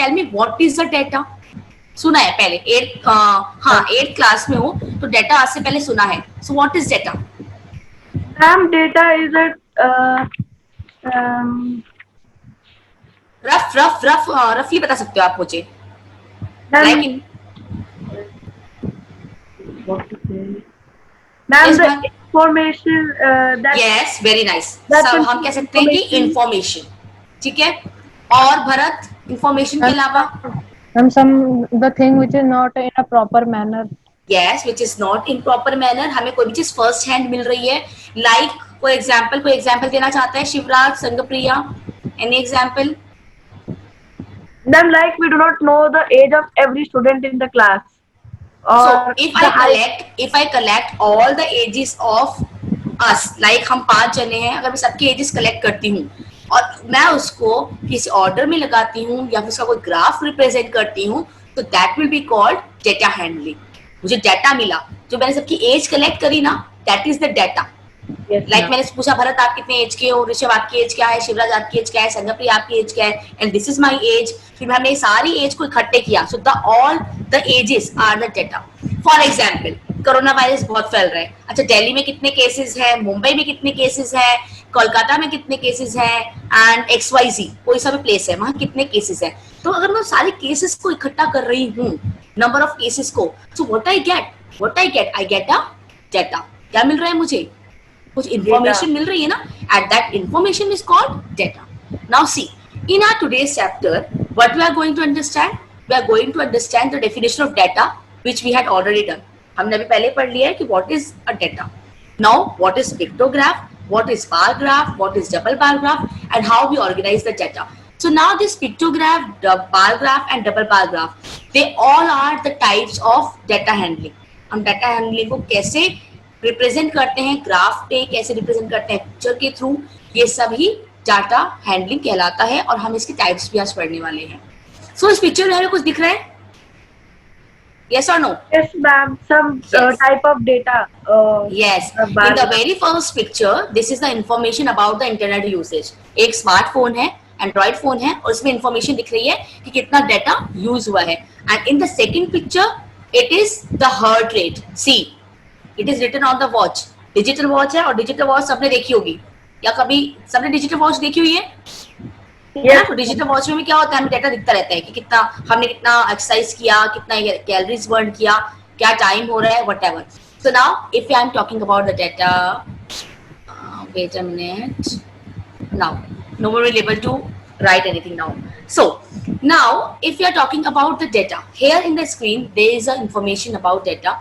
Tell me what is the data? सुना है पहले, 8th क्लास में हूँ तो डेटा आज से पहले सुना है. So what is data? Ma'am data is रफली बता सकते हो आप मुझे? Ma'am like in ma'am yes the ma'am. Information yes, very nice. That सब हम कह सकते हैं कि इंफॉर्मेशन इंफॉर्मेशन. ठीक है. और भरत, इंफॉर्मेशन के अलावा? And some the thing which is not in a proper manner. Yes, which is not in proper manner. हमें कोई भी चीज फर्स्ट हैंड मिल रही है. लाइक कोई एग्जाम्पल देना चाहता है? Shivraj, Sangpriya, any example? Ma'am like we do not know the age of every student in the class So और if the height. if I collect all the ages of us, like हम 5 जने हैं, अगर मैं सबके एजेस कलेक्ट करती हूँ और मैं उसको किसी ऑर्डर में लगाती हूँ या फिर उसका कोई ग्राफ रिप्रेजेंट करती हूँ, तो that will be called data handling. मुझे डेटा मिला, जो मैंने सबकी एज कलेक्ट करी ना, that is the data. Like मैंने पूछा, भरत आप कितने एज के हो, ऋषभ आपकी एज क्या है, शिवराज आपकी एज क्या है, संगप्रिया आपकी एज क्या है, and this is my age. फिर हमने सारी एज को इकट्ठे किया. So the all the ages are the data. For example, corona virus बहुत फैल रहा है. अच्छा, दिल्ली में कितने केसेस है, मुंबई में कितने केसेस है, कोलकाता में कितने केसेस है, एंड XYZ कोई सा भी प्लेस है, वहां कितने केसेस है. तो अगर मैं सारे केसेस को इकट्ठा कर रही हूँ, नंबर ऑफ केसेस को, so what I get a data. क्या मिल रहा है मुझे? कुछ इंफॉर्मेशन मिल रही है ना, and that information is called data. Now see, in our today's chapter what we are going to understand? We are going to understand the definition of data which we had already done. हमने अभी पहले पढ़ लिया है कि what is a data. Now what is pictograph, what is bar graph, what is double bar graph, and how we organize the data. So now this pictograph, the bar graph and double bar graph, they all are the types of data handling. हम data handling को कैसे represent करते हैं graph पे, कैसे represent करते हैं picture के थ्रू, ये सभी डाटा हैंडलिंग कहलाता है. और हम इसके टाइप्स भी आज पढ़ने वाले हैं. सो इस पिक्चर में हमें कुछ दिख रहा है? Yes or no? Yes ma'am, some Yes. type of data. Yes. In the very first picture, this is the information about the internet usage. एक स्मार्टफोन है, एंड्रॉइड फोन है, और उसमें इंफॉर्मेशन दिख रही है कि कितना डाटा यूज हुआ है. And in the second picture, it is the heart rate. See, it is written on the watch. Digital watch है, और डिजिटल वॉच सबने देखी होगी, या कभी सबने डिजिटल वॉच देखी हुई है? तो डिजिटल वॉच में क्या होता है, हमें डाटा दिखता रहता है कि कितना हमने कितना एक्सरसाइज किया, कितना कैलोरीज बर्न किया, क्या टाइम हो रहा है, whatever. So now, if I am talking about the data, wait a minute. Now, no more will able to write anything now. So now, if you are talking about the data, here in the screen there is a information about data.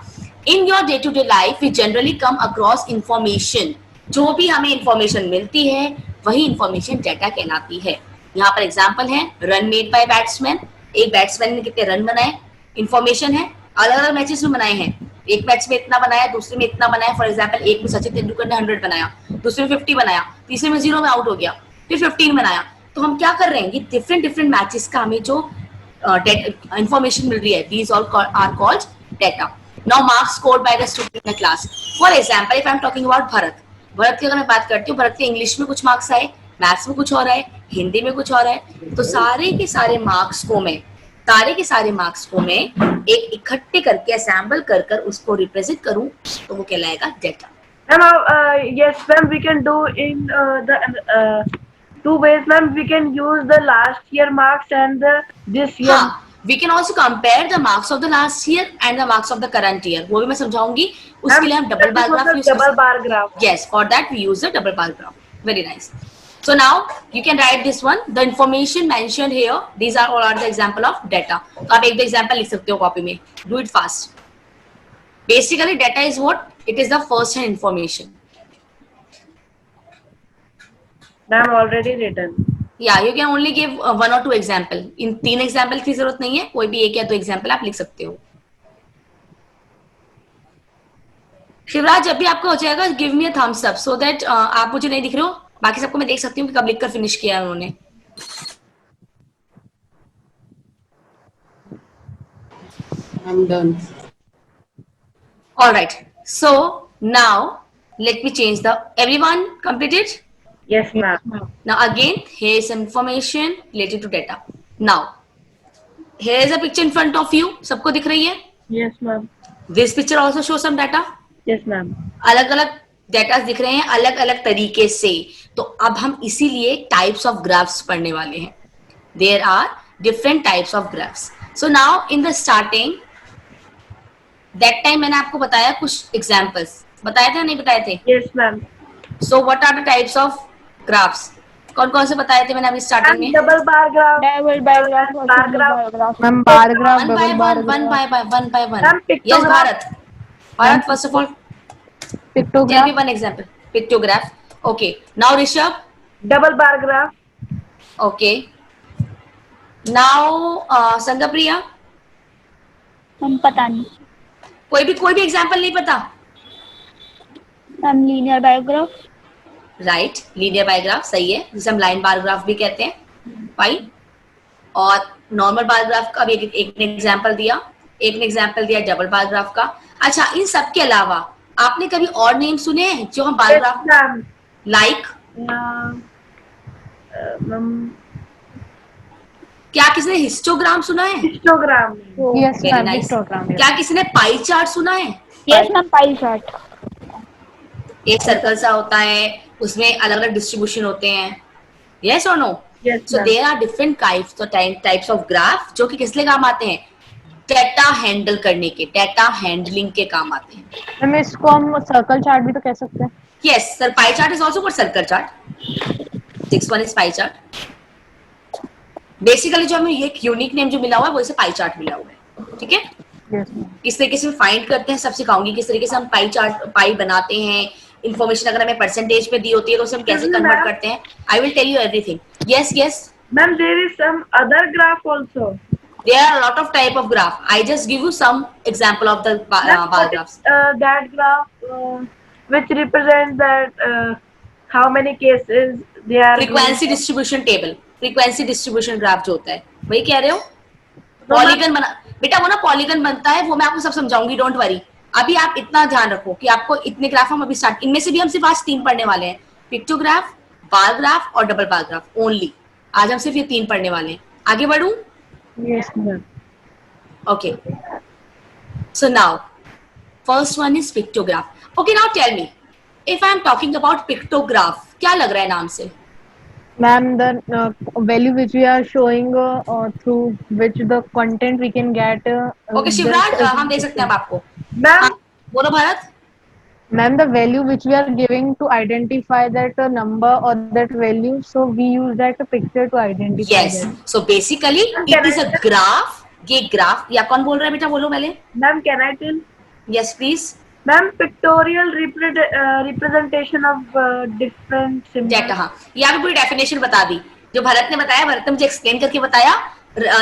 In your day-to-day life, we generally come across information. जो भी हमें information मिलती है, वही information data कहलाती है. यहाँ पर एग्जाम्पल है, रन मेड बाय बैट्समैन. एक बैट्समैन ने कितने रन बनाए, इंफॉर्मेशन है. अलग अलग मैचेस में बनाए हैं, एक मैच में इतना बनाया, दूसरे में इतना बनाया. फॉर एग्जाम्पल, एक में सचिन तेंदुलकर ने 100 बनाया, दूसरे में 50 बनाया, तीसरे में 0 में आउट हो गया, फिर 15 बनाया. तो हम क्या कर रहे हैं, ये डिफरेंट मैचेस का हमें जो इंफॉर्मेशन मिल रही है, these all are called data. Now marks scored by the student in the class. For example, if I am talking about Bharat की अगर मैं बात करती हूँ, भरत के इंग्लिश में कुछ मार्क्स आए, मैथ्स में कुछ हो रहा है, हिंदी में कुछ हो रहा है, तो सारे के सारे मार्क्स को मैं एक इकट्ठे करके असेंबल कर उसको रिप्रेजेंट करूं, तो वो कहलाएगा data. Yes ma'am, we can do in the two ways ma'am. We can use the last year marks and the this year. हाँ, we can also compare the marks of the last year and the marks of the current year. वो भी मैं समझाऊंगी. उसके लिए हम double bar graph use double bar graph. Yes, for that we use the double bar graph. Very nice. So now you can write this one. The information mentioned here, these are all are the example of data. तो आप एक दो example लिख सकते हो copy में. Do it fast. Basically, data is what? It is the first hand information. Ma'am already written. Yeah, you can only give one or two example. In 3 example की जरूरत नहीं है, कोई भी एक या दो example आप लिख सकते हो. शिवराज, जब भी आपको हो जाएगा, give me a thumbs up so that आप मुझे नहीं दिख रहे हो, बाकी सबको मैं देख सकती हूँ कि कब लिखकर फिनिश किया है उन्होंने. I'm done. All right. So now let me change the. Everyone completed? Yes ma'am. Now again, here is some information related to data. Now, Here is a picture in front of you. सबको दिख रही है? Yes, ma'am. This picture also shows some data. Yes, ma'am. अलग अलग data दिख रहे हैं अलग अलग तरीके से. तो अब हम इसीलिए टाइप्स ऑफ ग्राफ्स पढ़ने वाले हैं. There are different types of graphs. So now in the starting, that time मैंने आपको बताया कुछ examples. बताए थे या नहीं बताए थे? Yes, ma'am. So what are the types of graphs? कौन कौन से बताए थे मैंने अभी स्टार्टिंग में? Double bar graph. Double bar graph, Bar graph. bar graph. Ma'am, bar graph, One by double bar one, one graph. by one. Ma'am, Yes, pictograph. Bharat. Bharat, first of all, tell me Pictograph. one example. Pictograph. Okay. Now Rishabh. Double bar graph. Okay. Now Sangapriya. हम पता नहीं. कोई भी example नहीं पता? हम linear biograph. Right, linear biograph सही है, जिसे हम लाइन बार ग्राफ भी कहते हैं. फाइन. और नॉर्मल बार ग्राफ का भी एक ने एग्जाम्पल दिया, एक ने एग्जाम्पल दिया डबल बार ग्राफ का. अच्छा, इन सब के अलावा आपने कभी और नेम सुने हैं जो हम बार Yes, graph ma'am. Like? Ma'am. क्या किसी ने हिस्टोग्राम सुना है? Histogram. Yes, Very ma'am. nice. Histogram. Yes. क्या किसी ने पाई चार्ट सुना है? Yes ma'am, pie chart. एक सर्कल सा होता है, उसमें अलग अलग डिस्ट्रीब्यूशन होते हैं. यस और no? Yes, so ma'am. There are different types of graph जो कि किस लिए काम आते हैं? डेटा हैंडल करने के, डेटा हैंडलिंग के काम आते हैं. मैम, इसको हम सर्कल चार्ट भी तो कह सकते हैं. Yes sir, pie chart is also called circle chart. 6 is pie chart. Basically जो हमें ये यूनिक नेम जो मिला हुआ है वो इसे पाई चार्ट मिला हुआ है. ठीक है? Yes, ma'am. किस तरीके से फाइंड करते हैं सब सिखाऊंगी, किस तरीके से हम पाई बनाते हैं. इन्फॉर्मेशन अगर हमें परसेंटेज पे दी होती है तो उसे हम कैसे कन्वर्ट करते हैं. I will tell you everything. Yes yes. Ma'am, there is some other graph also. There are a lot of type of graph. I just give you some example of the bar graphs. That graph which represents that how many cases they are. Frequency distribution table. Frequency distribution graph जो होता है वही कह रहे हो? Polygon बना बेटा, वो ना पॉलीगन बनता है, वो मैं आपको सब समझाऊंगी, डोंट वरी. अभी आप इतना ध्यान रखो कि आपको इतने ग्राफ हम अभी स्टार्ट, इनमें से भी हम सिर्फ आज 3 पढ़ने वाले हैं. पिक्टोग्राफ, बार ग्राफ और डबल बार ग्राफ ओनली. आज हम सिर्फ ये 3 पढ़ने वाले हैं. आगे बढ़ूं? Yes, ma'am. Okay. So now, first one is pictograph. Okay, now tell me, if I am talking about pictograph, क्या लग रहा है नाम से? Ma'am, the value which we are showing through which the content we can get. Okay, Shivraj, हम देख सकते हैं अब आपको. Ma'am, हाँ, बोलो Bharat. Ma'am, the value which we are giving to identify that number or that value, so we use that picture to identify Yes. that. So basically, it is a graph. ये graph, या कौन बोल रहा है बेटा, बोलो पहले. ma'am, can I tell? Yes, please. Ma'am, pictorial representation of different symbols. Data, हाँ, यहाँ पे पूरी डेफिनेशन बता दी जो भरत ने बताया. भरत ने मुझे एक्सप्लेन करके बताया,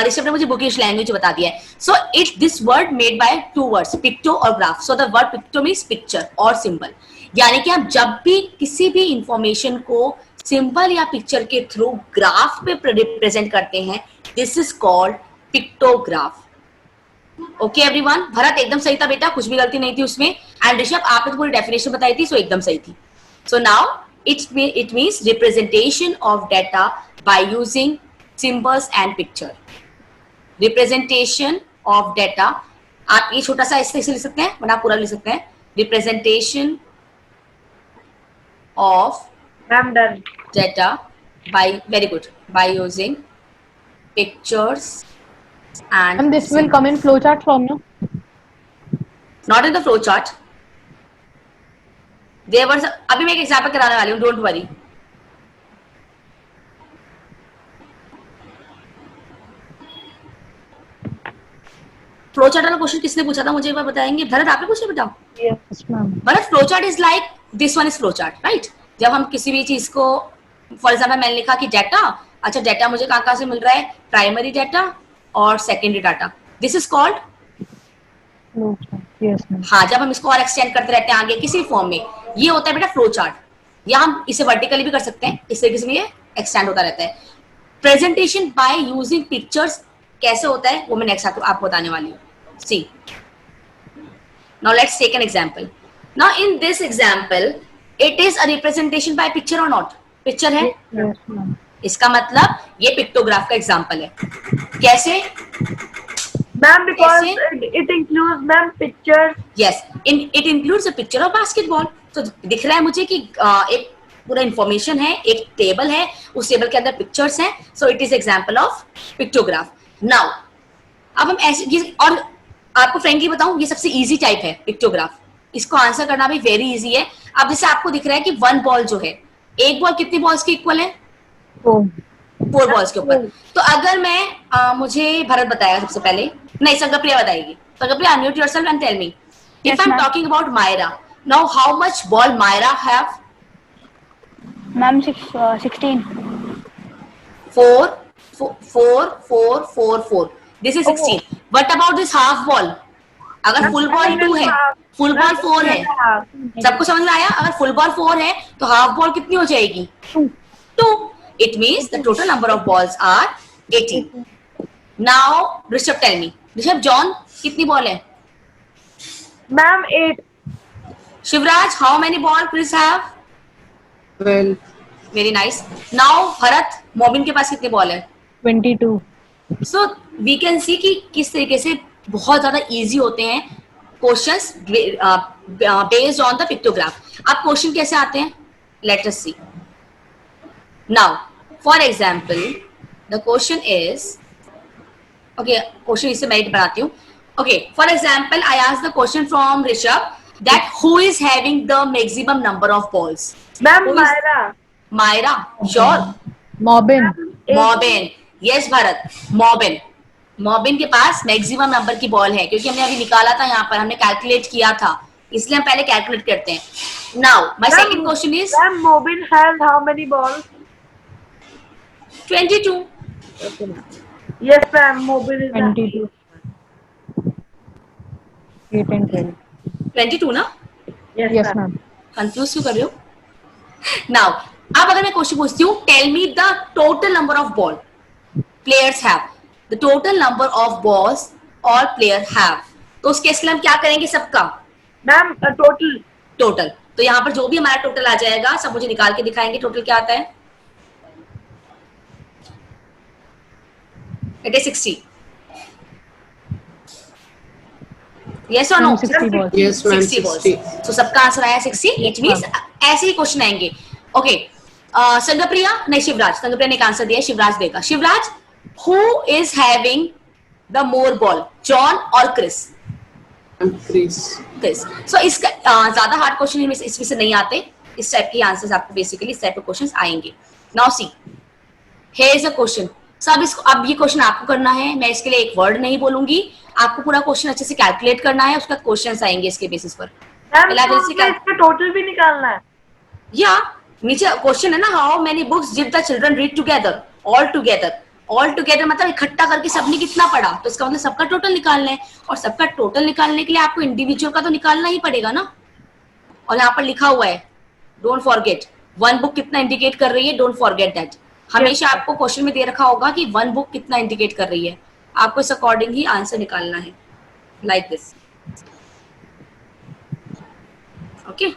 ऋषभ ने मुझे बुकिश लैंग्वेज बता दिया है. So it this word made by 2 words, picto और graph. So the word picto means picture और सिंबल. यानी कि आप जब भी किसी भी इंफॉर्मेशन को सिंबल या पिक्चर के थ्रू ग्राफ पे रिप्रेजेंट करते हैं, this is called pictograph. Okay everyone. Bharat एकदम सही था बेटा, कुछ भी गलती नहीं थी उसमें. एंड ऋषभ, आपने तो पूरी डेफिनेशन बताई थी, सो एकदम सही थी. So now it means representation of data by using symbols and picture. Representation of data, आप ये छोटा सा ऐसे लिख सकते हैं, वरना पूरा लिख सकते हैं. Representation of Ma'am, done. data by, very good, by using pictures and And this will come in flowchart form, no? not in the flow chart. There was अभी मैं एक एग्जाम्पल कराने वाली हूँ, डोंट वरी. फ्लो चार्ट वाला question किसने पूछा था मुझे एक बार बताएंगे? भरत, आपने पूछा बेटा? Yes, ma'am. Bharat, flow chart is like this one is flow chart, right? जब हम किसी भी चीज को, फॉर एग्जाम्पल मैंने लिखा कि डाटा, अच्छा डाटा मुझे कहाँ से मिल रहा है? प्राइमरी डाटा और secondary data. This is called, Flowchart. Yes, ma'am. हाँ, जब हम इसको और एक्सटेंड करते रहते हैं आगे किसी फॉर्म में, ये होता है बेटा फ्लो चार्ट. या हम इसे वर्टिकली भी कर सकते हैं, इस तरीके से भी ये एक्सटेंड होता रहता है. प्रेजेंटेशन बाय यूजिंग पिक्चर्स कैसे होता है वो मैं नेक्स्ट आपको बताने वाली हूँ. See, now let's take an example. Now in this example it is a representation by picture और नॉट? पिक्चर है, Yes, ma'am. इसका मतलब ये पिक्टोग्राफ का एग्जाम्पल है। कैसे? Ma'am, because कैसे? it includes ma'am pictures. Yes, it includes a picture of basketball. तो दिख रहा है मुझे कि एक पूरा इंफॉर्मेशन है, एक टेबल है, उस टेबल के अंदर पिक्चर्स हैं, so it is example of pictograph. Now अब हम ऐसे, और आपको फ्रेंकली बताऊं, ये सबसे इजी टाइप है पिक्टोग्राफ, इसको आंसर करना भी वेरी इजी है। अब जैसे आपको दिख रहा है कि वन बॉल जो है, एक बॉल कितनी बॉल्स के इक्वल है? 4 बॉल्स के ऊपर। तो अगर मैं मुझे भरत बताएगा सबसे पहले, नहीं संगप्रिया बताएगी। Sangpriya, unmute yourself and tell me if Yes, I am ma'am. Talking about Myra, now how much ball Myra have? Ma'am, 16. 4 4 4 4 4, this is 16। What about this half ball? अगर फुल बॉल 2 है, फुल बॉल 4 है, सबको समझ में आया? अगर full ball 4 है तो हाफ बॉल कितनी हो जाएगी? 2। It means the total number of balls are 18. Now, Rishabh, tell me. Rishabh, John, कितनी बॉल है? Ma'am, 8. Shivraj, how many ball Chris have? 12. Very nice. Now, Bharat, Mobin के पास कितनी बॉल है? 22. So, we can see कि किस तरीके से बहुत ज्यादा easy होते हैं questions based on the pictograph. अब question कैसे आते हैं? Let us see. Now, for example, the question is, okay, question इससे मैं बनाती हूँ. Okay, for example, I asked the question from Rishabh that who is having the maximum number of balls? Ma'am, Who is- Myra. Myra, sure. Mobin. Mobin, yes Bharat, Mobin. Mobin के पास maximum number की ball है, क्योंकि हमने अभी निकाला था, यहाँ पर हमने कैलकुलेट किया था, इसलिए हम पहले कैलकुलेट करते हैं। Now my second question is Ma'am, Mobin has how many balls? 22. Yes, ma'am. Mobin is 22. 8 and 12. 22 ना? Yes, ma'am. कंफ्यूज क्यों कर रहे हो? नाउ अब अगर मैं क्वेश्चन पूछती हूँ, tell me the total number of ball players have, the total number of balls all player have, तो उस केस में हम क्या करेंगे? सबका Ma'am, total. टोटल। तो यहाँ पर जो भी हमारा टोटल आ जाएगा, सब मुझे निकाल के दिखाएंगे टोटल क्या आता है। It is 60। Yes or no? Ma'am, 60 balls. Yes, ma'am. 60 balls. 60. So सबका आंसर आया 60। इट मींस ऐसे ही क्वेश्चन आएंगे। ओके, संगप्रिया, नहीं शिवराज, संगप्रिया ने एक आंसर दिया, शिवराज देगा। Shivraj, who is having the more ball, John और क्रिस? And Chris. क्रिस। सो इसका ज्यादा हार्ड क्वेश्चन इसमें से नहीं आते, इस टाइप के आंसर्स आपको बेसिकली इस टाइप के क्वेश्चंस आएंगे। Now see, here is a question. सब इसको, अब ये क्वेश्चन आपको करना है, मैं इसके लिए एक वर्ड नहीं बोलूंगी, आपको पूरा क्वेश्चन अच्छे से कैलकुलेट करना है, उसका क्वेश्चंस आएंगे इसके बेसिस पर। Ma'am, पहले आप तो जैसे हमें इसका टोटल भी निकालना है. या नीचे क्वेश्चन है ना, how many books did the children read together, all together. All together मतलब इकट्ठा करके सबने कितना पढ़ा, तो इसका मतलब सबका टोटल निकालना है, और सबका टोटल निकालने के लिए आपको इंडिविजुअल का तो निकालना ही पड़ेगा ना। और यहाँ पर लिखा हुआ है, डोंट फॉरगेट, वन बुक कितना इंडिकेट कर रही है, डोंट फॉरगेट दैट। हमेशा आपको क्वेश्चन में दे रखा होगा कि वन बुक कितना इंडिकेट कर रही है, आपको इस अकॉर्डिंग ही आंसर निकालना है, like this. Okay,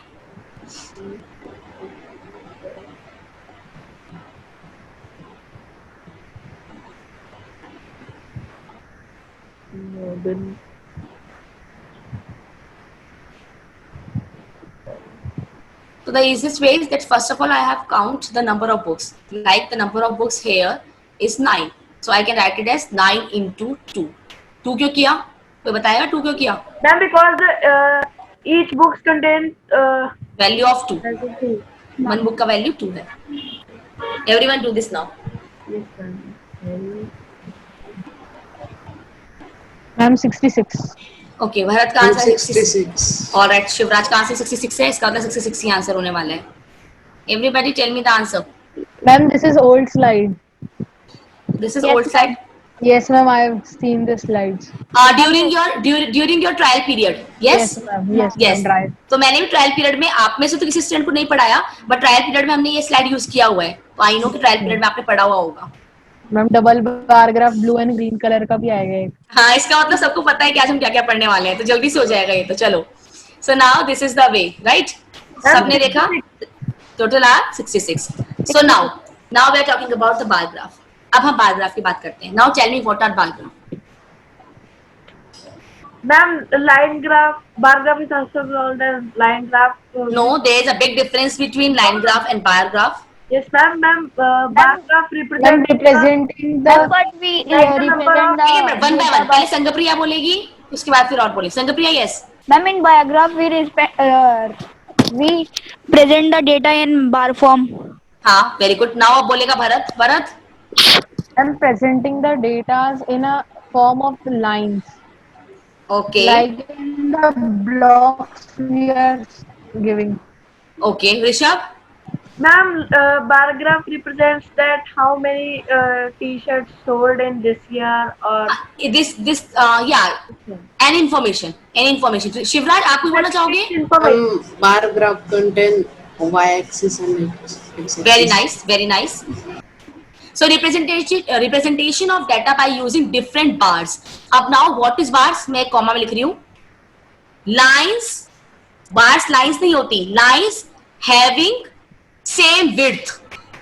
So the easiest way is that first of all I have count the number of books. Like the number of books here is 9. So I can write it as 9 into 2. 2 क्यों किया? कोई बताएगा 2 क्यों किया? Ma'am, because each books contains Value of 2. One book का value 2 है. Everyone do this now. Ma'am, 66. Okay, Bharat का And answer 66. Alright, Shivraj का आंसर 66 है, इसका मतलब 66 ही आंसर होने वाला है. Everybody tell me the answer. Ma'am, this is old slide. This is Yes, old side. Yes, ma'am, I have seen the slides. During your trial period. Yes. ma'am. Yes, Yes. ma'am, right. तो मैंने भी trial period में, आप में से तो किसी student को नहीं पढ़ाया, बट ट्रायल पीरियड में हमने ये स्लाइड यूज किया हुआ है, तो आई नो कि ट्रायल पीरियड में आपने पढ़ा हुआ होगा। Ma'am, double bar graph blue and green colour का भी आएगा एक। हाँ, इसका मतलब सबको पता है कि आज हम क्या क्या पढ़ने वाले हैं, तो जल्दी से हो जाएगा ये तो। चलो, so now this is the way, right? सबने देखा, total are 66। So now now we are talking about the bar graph. अब हम बार ग्राफ की बात करते हैं. Now tell me what are bar graph. Ma'am, line graph, bar graph is also called as line graph. No, there is a big difference between line graph and bar graph. Yes, ma'am. Bar graph Ma'am, represents representing Ma'am, the but we like the number represent of- one by data one. by. पहले संगप्रिया बोलेगी, उसके बाद फिर और बोलेगी. संगप्रिया, yes. Ma'am, in biograph we present the data in bar form. हाँ, very good. Now अब बोलेगा Bharat. Bharat, and presenting the data in a form of lines, okay like in the blocks we are giving. Okay. Rishabh, Ma'am, bar graph represents that how many t-shirts sold in this year or this या an information. Shivraj, आप कुछ बोलना चाहोगे? information. Bar graph contain y-axis and x-axis. Very nice. So representation of data by using different bars. अब now what is bars? मैं comma में लिख रही हूँ. Lines, bars lines नहीं होती. Lines having same width.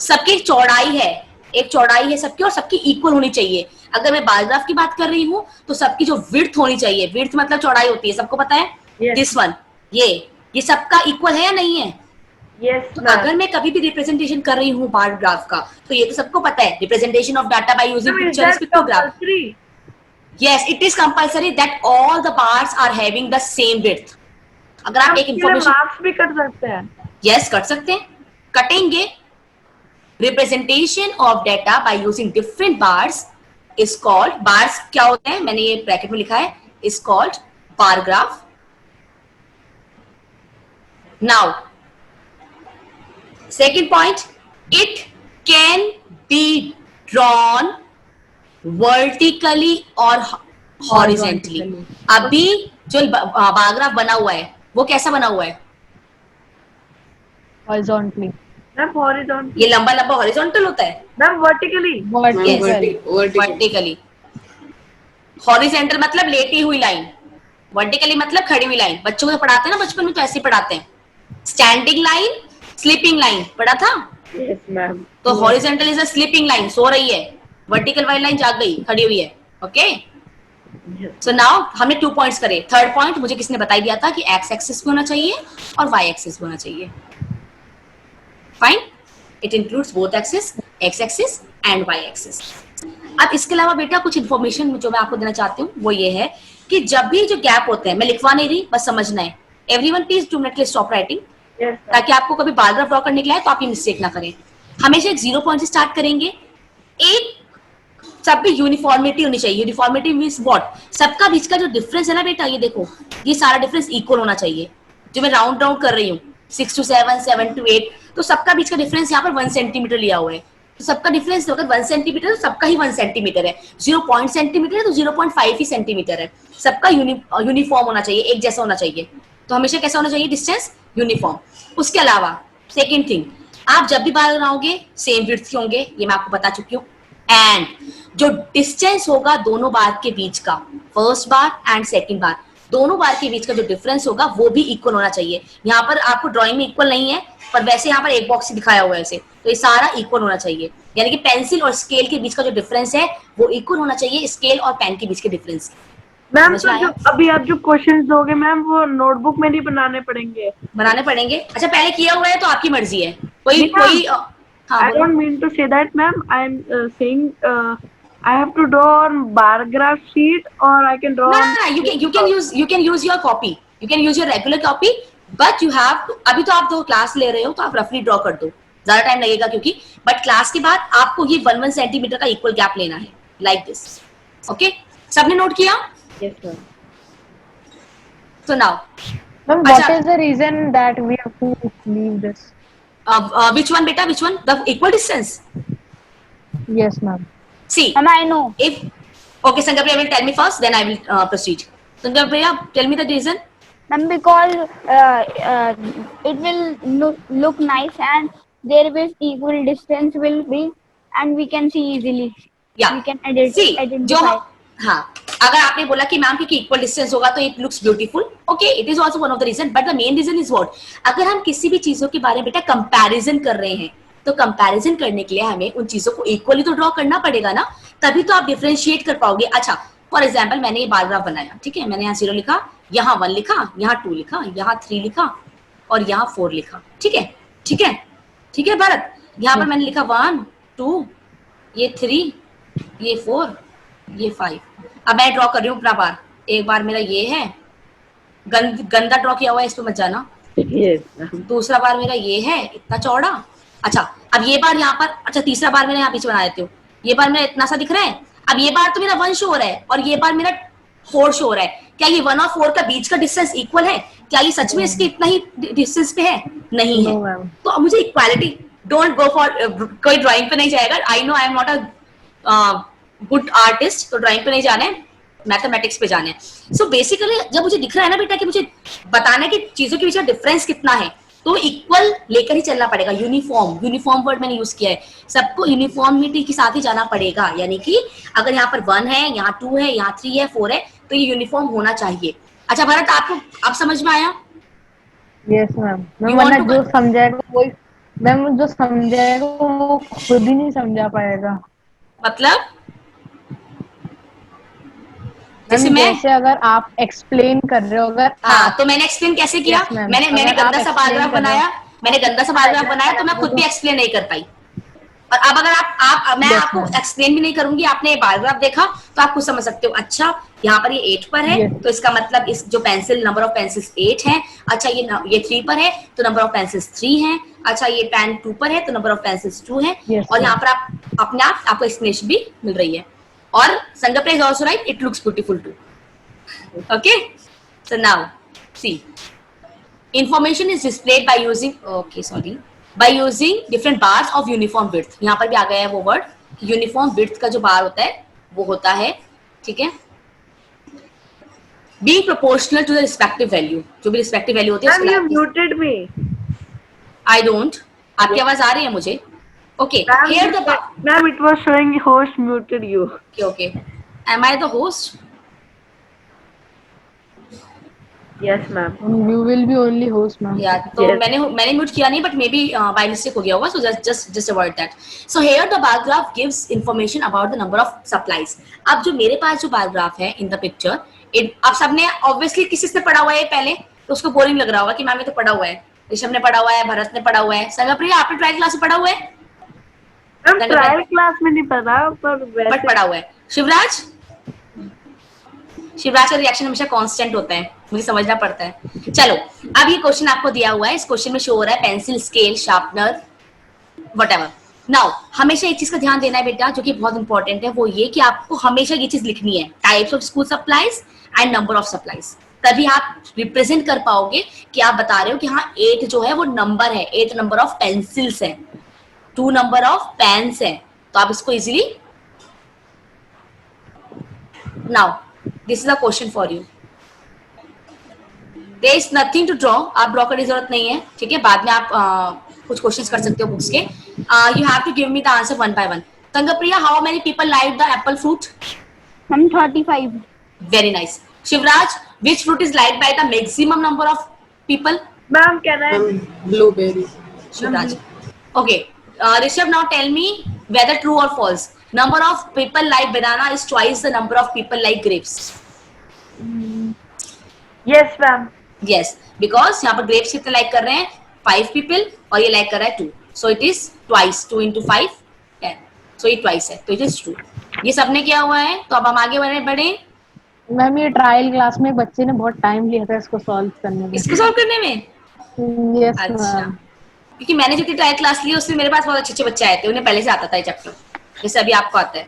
सबकी चौड़ाई है, एक चौड़ाई है सबकी और सबकी इक्वल होनी चाहिए. अगर मैं बार ग्राफ की बात कर रही हूँ तो सबकी जो विड्थ होनी चाहिए, विड्थ मतलब चौड़ाई होती है, सबको पता है. Yes. दिस वन, ये सबका इक्वल है या नहीं है? Yes, तो ma'am. अगर मैं कभी भी रिप्रेजेंटेशन कर रही हूँ बार ग्राफ का, तो ये तो सबको पता है. Representation of data by using Ma'am, is pictures, that pictograph. compulsory? Yes, it is compulsory that all the bars are having the same width. अगर आप हम एक इसके लिए इंफॉर्मेशन marks भी कर सकते हैं. यस कर सकते हैं, कटेंगे. Representation of data by using different bars is called, bars क्या होते हैं, मैंने ये ब्रैकेट में लिखा है, is called bar graph. Now second point, it can be drawn vertically और हॉरिजेंटली. अभी जो बार ग्राफ बना हुआ है वो कैसा बना हुआ है? Horizontally. Ma'am, horizontal. ये लंबा लंबा हॉरिजॉन्टल होता है. Ma'am, vertically. Ma'am, Yes. vertical. Vertically. Horizontal मतलब लेटी हुई लाइन, वर्टिकली मतलब खड़ी हुई लाइन. बच्चों को पढ़ाते हैं ना बचपन में, तो ऐसे पढ़ाते हैं. स्टैंडिंग लाइन, स्लीपिंग लाइन पढ़ा था. Yes, ma'am. तो horizontal is a sleeping line, सो रही है. वर्टिकल वाली लाइन जाग गई, खड़ी हुई है. ओके. सो नाउ हमने 2 पॉइंट्स करे. थर्ड पॉइंट मुझे किसने बताई दिया था कि एक्स एक्सिस भी होना चाहिए और वाई एक्सिस भी होना चाहिए. Fine, it includes both axis, x axis and y axis. अब इसके अलावा बेटा कुछ इन्फॉर्मेशन जो मैं आपको देना चाहती हूँ वो ये है कि जब भी जो गैप होते हैं, मैं लिखवा नहीं रही, बस समझना है. एवरीवन प्लीज 2 मिनट के लिए स्टॉप राइटिंग, Yes, ma'am. ताकि आपको कभी बार ग्राफ ड्रॉ करने के लिए आए तो आप ये मिस्टेक ना करें. हमेशा एक 0 पॉइंट से स्टार्ट करेंगे. एक सब पे यूनिफॉर्मिटी होनी चाहिए. Uniformity means what? सबका बीच का जो डिफरेंस है ना बेटा, ये देखो, ये सारा डिफरेंस इक्वल होना चाहिए. जो मैं राउंड डाउन कर रही हूँ 6 to 7, 7 to 8, तो सबका बीच का डिफरेंस यहाँ पर 1 सेंटीमीटर लिया हुआ है. तो सबका डिफरेंस अगर 1 सेंटीमीटर है तो सबका ही 1 सेंटीमीटर है. 0 सेंटीमीटर है तो 0.5 ही सेंटीमीटर है. सबका यूनिफॉर्म होना चाहिए, एक जैसा होना चाहिए. तो हमेशा कैसा होना चाहिए? Distance uniform. उसके अलावा सेकेंड थिंग, आप जब भी बार बनाओगे सेम विड्थ के होंगे, ये मैं आपको बता चुकी हूँ. एंड जो डिस्टेंस होगा दोनों बार के बीच का, फर्स्ट बार एंड सेकंड बार, दोनों बार के बीच का जो डिफरेंस होगा वो भी इक्वल होना चाहिए. यहाँ पर आपको ड्राइंग में इक्वल नहीं है, पर वैसे यहाँ पर एक बॉक्स ही दिखाया हुआ है ऐसे, तो ये सारा इक्वल होना चाहिए. यानी कि पेंसिल और स्केल के बीच का जो डिफरेंस है वो इक्वल होना चाहिए स्केल और पेन के बीच के डिफरेंस. मैम, समझ तो में जो आया? अभी आप जो क्वेश्चंस दोगे मैम वो नोटबुक में नहीं बनाने पड़ेंगे. बनाने पड़ेंगे. अच्छा, पहले किया हुआ है तो आपकी मर्जी है. कोई नहीं, मैम. कोई हाँ I बोलो. don't mean to say that, ma'am. I'm saying I have to draw on bar graph sheet or I can draw No, on. no, no, you can use your copy. You can use your regular copy, but you have to, अभी तो आप 2 class ले रहे हो तो आप रफली draw कर दो, ज्यादा टाइम लगेगा क्योंकि, बट क्लास के बाद आपको ये 1 सेंटीमीटर का इक्वल गैप लेना है, लाइक दिस. ओके, सबने नोट किया? Yes, ma'am. So now, Ma'am, अच्छा. what is the reason that we have to leave this? which one beta? Which one? The equal distance. Yes, ma'am. See, Ma'am, I know. if okay, Sangapriya will tell me first, then I will proceed. Sangapriya, tell me the reason. Ma'am, because it will look nice and there will equal distance will be and we can see easily. Yeah. We can See, जो identify. हाँ, अगर आपने बोला कि ma'am क्योंकि equal distance होगा तो it looks beautiful, okay, it is also one of the reason, but the main reason is what? अगर हम किसी भी चीजों के बारे में बेटा कंपैरिजन कर रहे हैं तो कंपैरिजन करने के लिए हमें उन चीजों को इक्वली तो ड्रॉ करना पड़ेगा ना, तभी तो आप डिफरेंशिएट कर पाओगे। अच्छा फॉर एग्जाम्पल मैंने ये बार ग्राफ बनाया, ठीक है, मैंने यहाँ 0 लिखा, यहाँ 1 लिखा, यहाँ 2 लिखा, यहाँ 3 लिखा और यहाँ 4 लिखा, ठीक है, ठीक है, ठीक है भरत, यहाँ पर मैंने लिखा 1 2 ये 3 ये 4 ये 5। अब मैं ड्रॉ कर रही हूँ अपना बार, एक बार मेरा ये है, गंदा ड्रॉ किया हुआ है, इस पे मत जाना। Yes. दूसरा बार मेरा ये है इतना चौड़ा। अच्छा अब ये बार यहाँ पर, अच्छा तीसरा बार मैंने यहाँ पीछे बना देती हूँ, ये बार मेरा इतना सा दिख रहा है। अब ये बार तो मेरा 1 शो हो रहा है और ये बार मेरा 4 शो हो रहा है। क्या ये 1 और 4 का बीच का डिस्टेंस इक्वल है? क्या ये सच में इसके इतना ही डिस्टेंस पे है? नहीं है। No, ma'am. तो अब मुझे इक्वालिटी, डोंट गो फॉर, कोई ड्राइंग पे नहीं जाएगा। I know I am not a good artist, तो ड्राइंग पे नहीं जाना है, मैथमेटिक्स पे जाना है। सो बेसिकली जब मुझे दिख रहा है ना बेटा कि मुझे बताना है कि चीजों के बीच में डिफरेंस कितना है, तो इक्वल लेकर ही चलना पड़ेगा। यूनिफॉर्म वर्ड मैंने यूज किया है, सबको यूनिफॉर्मिटी के साथ ही जाना पड़ेगा। यानी कि अगर यहाँ पर 1 है, यहाँ 2 है, यहाँ 3 है, 4 है, तो ये यूनिफॉर्म होना चाहिए। अच्छा भरत आपको अब समझ में आया? Yes ma'am. You ma'am want वरना to- जो समझाएगा वही, मैम जो समझाएगा वो खुद ही नहीं समझा पाएगा। मतलब मैम जैसे मैं, जैसे अगर आप एक्सप्लेन कर रहे हो, अगर हाँ आप, तो मैंने एक्सप्लेन कैसे किया? Yes, ma'am. मैंने अगर आप गंदा सा explain पैराग्राफ कर रहे हो- बनाया, मैंने गंदा सा पैराग्राफ बनाया तो मैं खुद भी एक्सप्लेन नहीं कर पाई। और अब अगर मैं Yes, आपको ma'am. एक्सप्लेन भी नहीं करूंगी, आपने ये पैराग्राफ देखा तो आप खुद समझ सकते हो। अच्छा यहाँ पर ये 8 पर है, Yes. तो इसका मतलब इस जो पेंसिल नंबर ऑफ पेंसिल्स 8 है। अच्छा ये 3 पर है तो नंबर ऑफ पेंसिल्स 3 है। अच्छा ये पेन 2 पर है तो नंबर ऑफ पेंसिल्स 2 है। Yes, और यहाँ ma'am. पर आप अपने आप आपको एक्सप्लेनेशन भी मिल रही है। और Sangpriya is also right, it looks beautiful too. Okay, so now see, information is displayed by using, by using different bars of uniform width। यहाँ पर भी आ गया है वो वर्ड, यूनिफॉर्म विड्थ का जो बार होता है वो होता है, ठीक है, being proportional to the respective value, जो भी respective value होती है Ma'am, you उसको muted me. I don't, आपकी आवाज आ रही है मुझे? Okay, Ma'am, here the bar, ma'am, it was showing host muted you. okay, am I the host? Yes, ma'am. You will be only host, ma'am. या तो Yes. मैंने mute किया नहीं, but may be by mistake हो गया होगा, so just avoid that. So here the bar graph gives information about the number of supplies. अब जो मेरे पास जो बार ग्राफ है इन द पिक्चर, आप सबने ऑब्वियसली किसी से पढ़ा हुआ है पहले, तो उसको बोरिंग लग रहा होगा कि मैम ये तो पढ़ा हुआ है, ऋषभ ने पढ़ा हुआ है, भरत ने पढ़ा हुआ है, संगप्रिया आपने ट्रायल क्लास में पढ़ा हुआ है? Ma'am, Then trial class में नहीं पढ़ा पर बट वैसे पढ़ा हुआ है। शिवराज का रिएक्शन हमेशा कांस्टेंट होता है, मुझे समझना पड़ता है। चलो अब ये क्वेश्चन आपको दिया हुआ है, इस क्वेश्चन में शो हो रहा है pencil, scale, sharpener, whatever. Now हमेशा एक चीज का ध्यान देना है बेटा, जो कि बहुत इंपॉर्टेंट है, वो ये कि आपको हमेशा ये चीज लिखनी है, types of school supplies and number of supplies. तभी आप रिप्रेजेंट कर पाओगे कि आप बता रहे हो कि हाँ 8 जो है वो नंबर है, 8 नंबर ऑफ पेंसिल्स है, 2 नंबर ऑफ पेन्स है। तो आप इसको easily, now this is a question for you, there is nothing to draw, आप ड्रॉ करने की जरूरत नहीं है, ठीक है, बाद में आप कुछ क्वेश्चंस कर सकते हो बुक्स के। You have to give me the answer one by one. Sangpriya, how many people like the apple fruit? हम 35. Very nice. Shivraj, which fruit is liked by the maximum number of people? Ma'am, can I? Blueberry. Shivraj. Okay. Rishabh, now tell me whether true or false. Number of people like banana is twice the number of people like grapes. Yes, ma'am. Yes, because यहाँ पर grapes कितने like कर रहे हैं? 5 people और ये like कर रहा है 2. So it is twice. 2 into 5 10. So ये twice है. तो it is true. ये सबने किया हुआ है, तो अब हम आगे बढ़े। मैम ये ट्रायल क्लास में बच्चे ने बहुत टाइम लिया था इसको सॉल्व करने में। इसको सॉल्व करने में? यस अच्छा, मैम। क्योंकि मैंने जितनी ट्रायल क्लास ली उसमें मेरे पास बहुत अच्छे बच्चे आए थे, उन्हें पहले से आता था ये चैप्टर, जैसे अभी आपको आता है।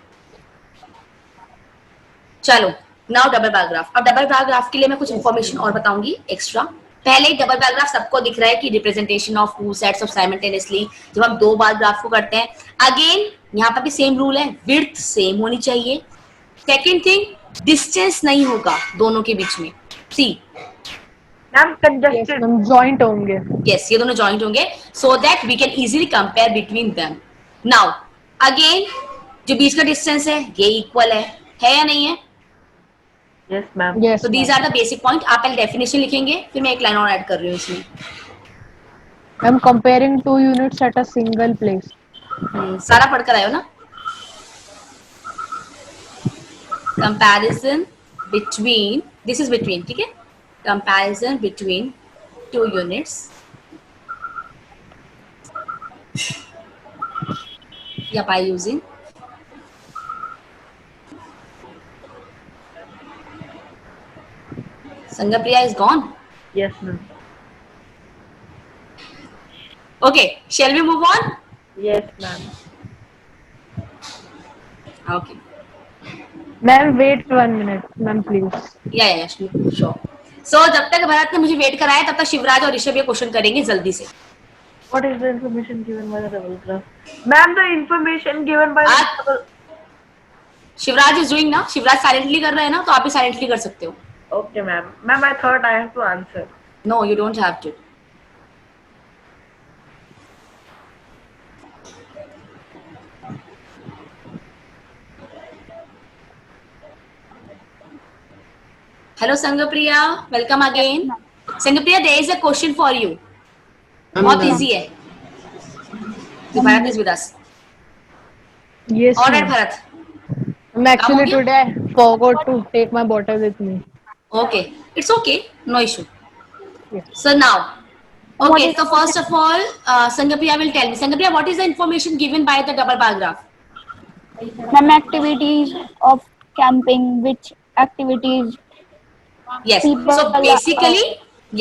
चलो नाउ डबल बार ग्राफ। अब डबल बार ग्राफ के लिए मैं कुछ इन्फॉर्मेशन और बताऊंगी एक्स्ट्रा। पहले डबल बार ग्राफ सबको दिख रहा है कि representation of two sets of simultaneously, जब हम 2 बार ग्राफ को करते हैं। अगेन यहाँ पर भी सेम रूल है, विड्थ सेम होनी चाहिए। सेकेंड थिंग, डिस्टेंस नहीं होगा दोनों के बीच में। See Ma'am, yes congested. Ma'am joint होंगे। यस, ये दोनों जॉइंट होंगे, so that we can easily compare between them. Now again जो बीच का डिस्टेंस है ये इक्वल है या नहीं है? Yes, ma'am. यस तो these are the basic point. आप पहले डेफिनेशन लिखेंगे, फिर मैं एक लाइन और ऐड कर रही हूँ इसमें। I'm comparing two units at a single place. सारा पढ़कर आए हो ना? Comparison between, this is between, ठीक है? Comparison between two units या by using Sangapriya is gone. Yes, ma'am. Okay, shall we move on? Yes, ma'am. Okay. Ma'am, wait 1 minute, ma'am, please. या sure. So जब तक भरत ने मुझे wait कराया तब तक शिवराज और ऋषभ ये क्वेश्चन करेंगे जल्दी से. What is the information given by the double graph? Ma'am, the information given by the आप- double. शिवराज इज डूइंग ना, शिवराज साइलेंटली कर रहे हैं ना, तो आप भी साइलेंटली कर सकते हो. Okay, ma'am. Ma'am, I thought I have to answer. No you don't have to. Hello Sangpriya, welcome again. Sangpriya, there is a question for you. बहुत इजी है. Bharat is with us. Yes, all right ma'am. Bharat. Actually, गया? today I forgot to take my bottle with me. Okay, it's okay, no issue. Yes. So now, What okay, is- so first of all, Sangapriya will tell me. Sangapriya, what is the information given by the double bar graph? Ma'am, activities of camping, which activities Yes. people So are- basically,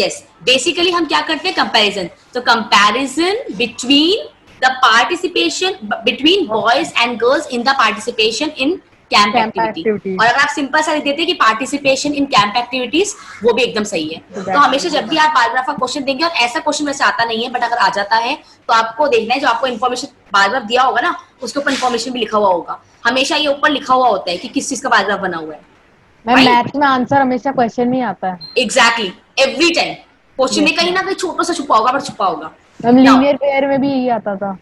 yes, basically हम क्या करते हैं? Comparison. So comparison between the participation between boys and girls in the participation in camp Camp activity. activities. और अगर आप simple सा लिख देते हैं कि पार्टिसिपेशन इन कैंप एक्टिविटीज, वो भी एकदम सही है. तो हमेशा जब भी आप पैराग्राफ का क्वेश्चन देंगे, और ऐसा क्वेश्चन वैसे आता नहीं है, बट अगर आ जाता है तो आपको देखना है जो आपको इन्फॉर्मेशन पैराग्राफ दिया होगा ना, उसके ऊपर इन्फॉर्मेशन भी लिखा हुआ होगा. हमेशा ये ऊपर लिखा हुआ होता है कि किस चीज का पैराग्राफ बना हुआ है. Ma'am, Right? मैथ में आंसर हमेशा क्वेश्चन में आता है. एग्जैक्टली, एवरी टाइम क्वेश्चन में कहीं ना कहीं छोटा सा छुपा होगा, पर छुपा होगा. मैम, Now, लीनियर पेयर में भी यही आता था.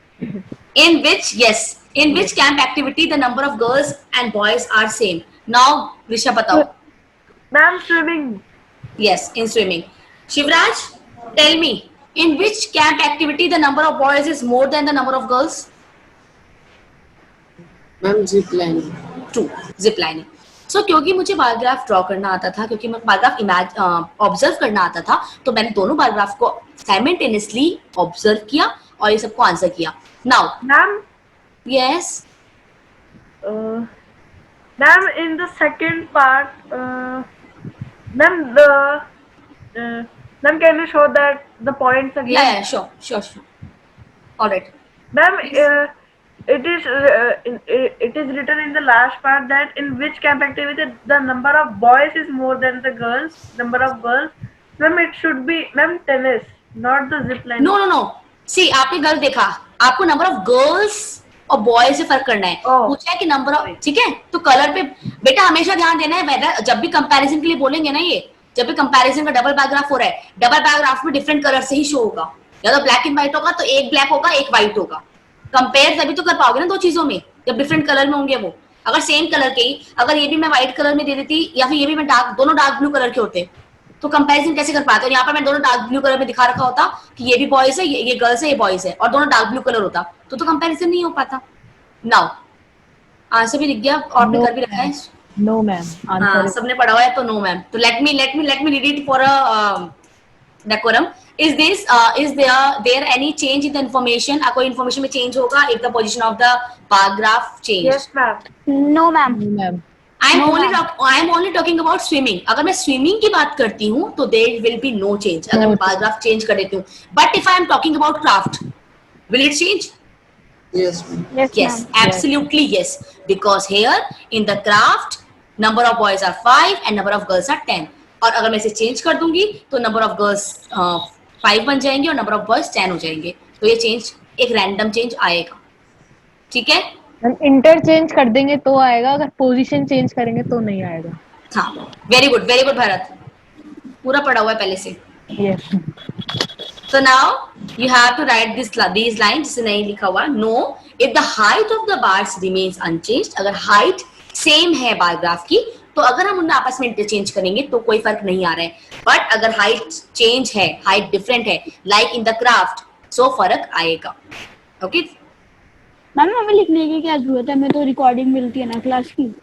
in which, yes, in which camp activity the number of girls and boys are same. Now Risha batao. Ma'am, swimming. Yes, in swimming. Shivraj, tell me, in which camp activity the number of boys is more than the number of girls? Ma'am, zip lining. True, zip lining. So क्योंकि मुझे bar graph draw करना आता था, क्योंकि मैं bar graph observe करना आता था, तो मैंने दोनों बार ग्राफ को साइमल्टेनियसली ऑब्जर्व किया और ये सबको आंसर किया. Now Ma'am, yes, ma'am, in the second part, ma'am, ma'am, can you show that the points again? yeah, sure. All right. Ma'am, it is written in the last part that in which camp activity the number of boys is more than the girls. Number of girls. Ma'am, it should be, ma'am, tennis, not the zip line. No see, आपने गलत देखा. आपको number of girls और boys से फर्क करना है. Oh. पूछा है कि नंबर ऑफ, ठीक है, तो कलर पे बेटा हमेशा ध्यान देना है. वेदर जब भी कंपैरिजन के लिए बोलेंगे ना, ये जब भी कंपैरिजन का डबल पैराग्राफ हो रहा है, डबल पैराग्राफ में डिफरेंट कलर से ही शो होगा. या तो ब्लैक एंड व्हाइट होगा, तो एक ब्लैक होगा, एक व्हाइट होगा. कंपेयर तभी तो कर पाओगे ना दो चीजों में, जब डिफरेंट कलर में होंगे वो. अगर सेम कलर के ही, अगर ये भी मैं व्हाइट कलर में दे देती या फिर ये भी मैं डार्क, दोनों डार्क ब्लू कलर के होते, तो कंपैरिजन कैसे कर पाते? और यहाँ पर मैं दोनों डार्क ब्लू कलर में दिखा रखा होता कि ये भी बॉयज है, ये गर्ल्स है, ये बॉयज है, और दोनों डार्क ब्लू कलर होता, तो कंपैरिजन नहीं हो पाता. नाउ आंसर भी लिख गया और आपने कर भी रखा है. नो मैम, हाँ, आंसर सबने पढ़ा हुआ है, तो नो मैम. तो let me read it for a decorum. Is there any change in the information? कोई information में change होगा if the position of the bar graph change? Yes, ma'am. No, ma'am. No ma'am. I am No, only talking about swimming. अगर मैं swimming की बात करती हूँ तो there will be no change. अगर No मैं bar graph change कर देती हूँ. But if I am talking about craft, will it change? Yes, ma'am. Yes, absolutely yes. Because here in the craft, number of boys are 5 and number of girls are 10. और अगर मैं इसे change कर दूंगी तो नंबर ऑफ गर्ल्स 5 बन जाएंगे और नंबर ऑफ बॉयज 10 हो जाएंगे. तो ये चेंज एक रैंडम चेंज आएगा. ठीक है. मैम, इंटरचेंज कर देंगे तो आएगा, अगर पोजीशन चेंज करेंगे तो नहीं आएगा. हाँ, वेरी गुड भरत, पूरा पढ़ा हुआ है पहले से. Yes. So now you have to write these lines जिसे नहीं लिखा हुआ. No, if the height of the bars remains unchanged, अगर height सेम है बार ग्राफ की, तो अगर हम उन्हें आपस में इंटरचेंज करेंगे तो कोई फर्क नहीं आ रहा है. बट अगर हाइट चेंज है, हाइट डिफरेंट है, लाइक इन द क्राफ्ट, सो फर्क आएगा। ओके मैम हमें लिखने की क्या जरूरत है, हमें तो रिकॉर्डिंग मिलती है ना क्लास की।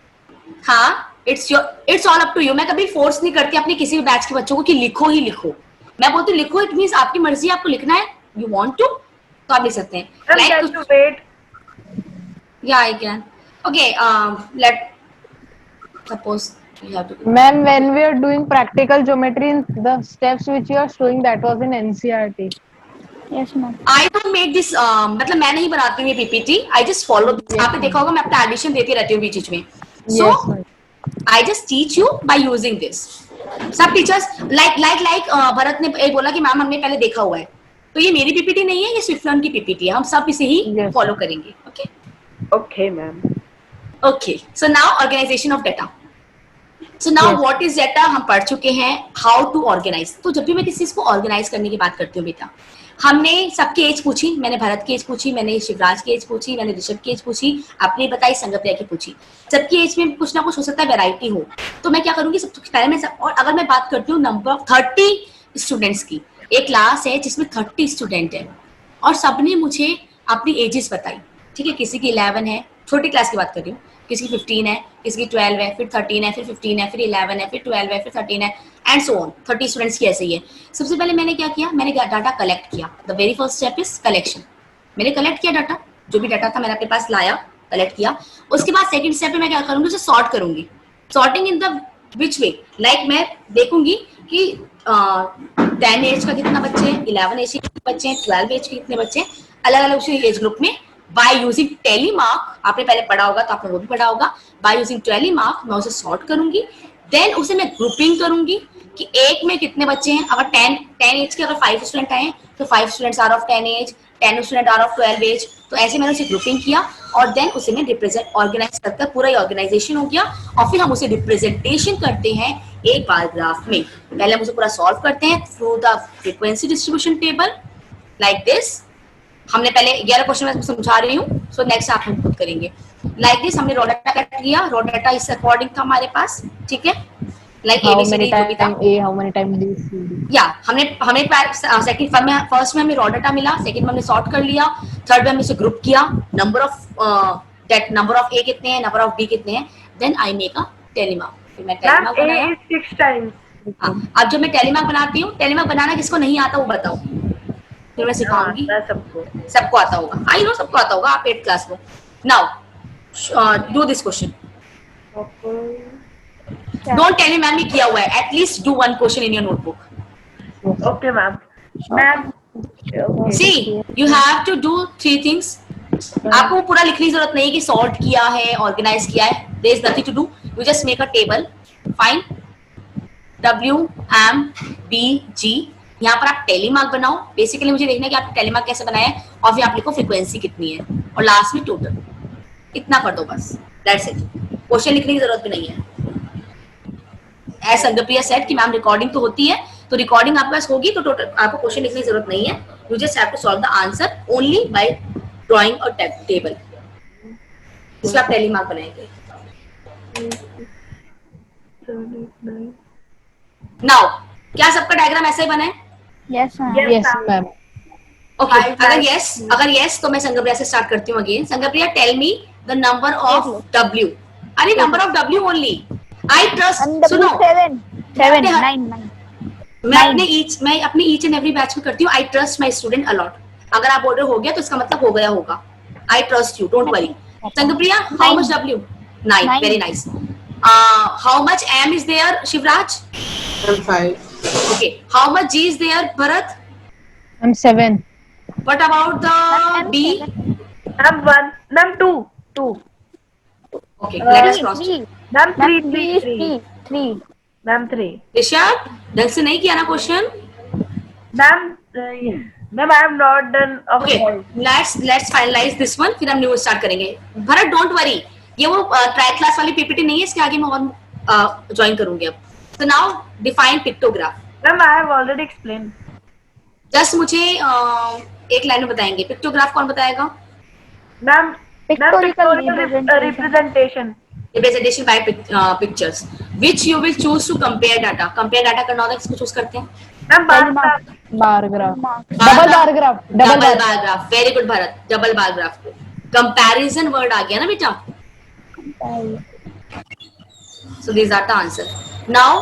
हाँ, it's all up to you. मैं कभी फोर्स नहीं करती अपने किसी भी बैच के बच्चों को कि लिखो ही लिखो। मैं बोलती हूँ लिखो, इट मीन्स आपकी मर्जी, आपको लिखना है, यू वांट टू तो आप लिख सकते हैं। Ma'am, like can you wait? या I can. Okay let suppose you have to do. Ma'am, when we are doing practical geometry, the steps which you are showing, that was in NCERT. Yes ma'am. I don't make this मतलब मैं नहीं बनाती हूँ ये PPT, I just follow. आपने देखा होगा मैं अपना एडिशन देती रहती हूँ बीच बीच में। सो Yes, ma'am. I just teach you by using this. सब टीचर्स लाइक भरत ने एक बोला कि मैम हमने पहले देखा हुआ है, तो ये मेरी पीपीटी नहीं है, ये स्विफ्ट लर्न की पीपीटी है, हम सब इसे ही Yes. फॉलो करेंगे। Okay Okay, ma'am. Okay so now organisation of data. So now Yes. What is data हम पढ़ चुके हैं, हाउ टू ऑर्गेनाइज। तो जब भी मैं किसी चीज को ऑर्गेनाइज करने की बात करती हूँ बेटा, हमने सबकी एज पूछी, मैंने भरत की एज पूछी, मैंने शिवराज की एज पूछी, मैंने ऋषभ की एज पूछी, आपने बताई संगप्रिया की पूछी। सबकी एज में कुछ ना कुछ हो सकता है वैरायटी हो, तो मैं क्या करूंगी सबसे पहले मैं और अगर मैं बात करती हूँ नंबर ऑफ 30 स्टूडेंट्स की, एक क्लास है जिसमें 30 स्टूडेंट है और सबने मुझे अपनी एजेस बताई, ठीक है, किसी की 11 है, छोटी क्लास की बात कर रही हूँ, किसी की 15 है, किसी की 12 है, फिर 13 है, फिर 15 है, फिर 11 है, फिर 12 है, फिर 13 है एंड सो ऑन। 30 स्टूडेंट्स की ऐसे ही है। सबसे पहले मैंने क्या किया, मैंने डाटा कलेक्ट किया। The very first step is collection. मैंने कलेक्ट किया डाटा, जो भी डाटा था मैंने अपने पास लाया, कलेक्ट किया। उसके बाद सेकंड स्टेप पे मैं क्या करूंगी, उसे सॉर्ट करूंगी। Sorting in the which way, like मैं देखूंगी कि 10 एज का कितना बच्चे हैं, 11 एज के कितने बच्चे हैं, 12 एज के कितने बच्चे हैं, अलग अलग उसी एज ग्रुप में। बाय यूजिंग टेलीमार्क, आपने पहले पढ़ा होगा तो आपने वो भी पढ़ा होगा, बाय यूजिंग टेलीमार्क मैं उसे सॉर्ट करूंगी। देन उसे मैं ग्रुपिंग करूंगी कि एक में कितने बच्चे हैं। अगर 10 एज के अगर 5 स्टूडेंट आए तो 5 students are of 10 age, 10 student are of 12 age. तो ऐसे मैंने उसे ग्रुपिंग किया और देन उसे मैं रिप्रेजेंट ऑर्गेनाइज करकर पूरा ही ऑर्गेनाइजेशन हो गया और फिर हम उसे रिप्रेजेंटेशन करते हैं एक बार ग्राफ में। पहले हम उसे पूरा सॉल्व करते हैं through the frequency distribution table like this. हमने पहले 11 क्वेश्चन में समझा रही हूँ, सो नेक्स्ट आप हम खुद करेंगे लाइक दिस। हमने रॉ डाटा कट किया, रॉ डाटा इस अकॉर्डिंग था हमारे पास, ठीक है, लाइक How एबीसीडी many जो भी था। time A, how many time B, C, D? या हमने सेकंड फर्स्ट में हमें रॉ डाटा मिला, सेकंड में हमने सॉर्ट कर लिया, थर्ड में हमने इसे ग्रुप किया, नंबर ऑफ ए कितने हैं, नंबर ऑफ बी कितने हैं, देन आई मेक अ टेलीमार्क। फिर मैं Ma'am, टेलीमार्क A बनाया। is 6 times. हाँ, अब जब मैं टेलीमार्क बनाती हूँ, टेलीमार्क बनाना किसको नहीं आता वो बताओ, फिर मैं सिखाऊंगी। हाँ, सबको। सबको आता होगा, आई नो सबको आता होगा, आप 8th क्लास में। Now do this question. Don't tell me ma'am ने किया हुआ है, at least do one question in your notebook. Okay, ma'am. Ma'am. Okay. See you have to do 3 things. आपको पूरा लिखने की जरूरत नहीं है कि सॉर्ट किया है, ऑर्गेनाइज किया है, there is nothing to do, you just make a table, fine, W M B G। यहाँ पर आप टेलीमार्क बनाओ, बेसिकली मुझे देखना है कि आप टेलीमार्क कैसे बनाया है और फिर आप लिखो फ्रीक्वेंसी कितनी है और लास्ट में टोटल, इतना कर दो बस, दैट्स इट। क्वेश्चन लिखने की जरूरत भी नहीं है। एज संगप्रिया सेड कि मैम रिकॉर्डिंग तो होती है, तो रिकॉर्डिंग आपके पास होगी तो टोटल आपको क्वेश्चन लिखने की जरूरत नहीं है, you just have to solve the answer only by drawing a table, जिसमें आप टेलीमार्क बनाएंगे। नाउ क्या सबका डायग्राम ऐसा ही बना है? Yes ma'am. Yes, ma'am. Okay, अगर यस तो मैं संगप्रिया से स्टार्ट करती हूँ again. Sangpriya tell me the number of W। अरे number of W only, I trust, सुनो 7 9 मैं अपने ईच एंड एवरी बैच में करती हूँ, I trust my student a lot. अगर आप ऑर्डर हो गया तो इसका मतलब हो गया होगा, I trust you, don't worry. Sangpriya how much W? 9, very nice. How much M is there, Shivraj? I'm 5. Okay, how much G is there, Bharat? I'm 7. What about the B? Ma'am, 1. Ma'am, 2. 2. Okay, let us cross check. Ma'am, 3. 3 Ma'am, 3. Rishabh ढंग से नहीं किया ना question? Ma'am, ma'am, I have not done of Okay, all. let's finalize this one, फिर हम new start करेंगे। Bharat don't worry, ये वो ट्राई क्लास वाली पीपीटी नहीं है, इसके आगे मैं और ज्वाइन करूंगी अब। So now define pictograph. Ma'am, I have already explained. Just मुझे एक लाइन में बताएंगे पिक्टोग्राफ, कौन बताएगा? Ma'am, Pictorial representation. Representation by pictures which you will choose to compare data. Compare data करना होगा, किसको चूज करते हैं? Ma'am bar graph bar graph, mark. Double bar graph, double bar graph, very good Bharat, double bar graph. Comparison word आ गया ना बेटा, so these are the answer. Now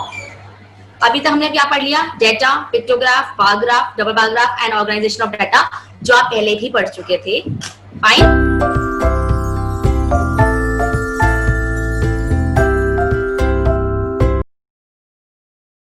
अभी तक हमने क्या पढ़ लिया? Data, pictograph, bar graph, double bar graph and organisation of data, जो आप पहले भी पढ़ चुके थे। फाइन।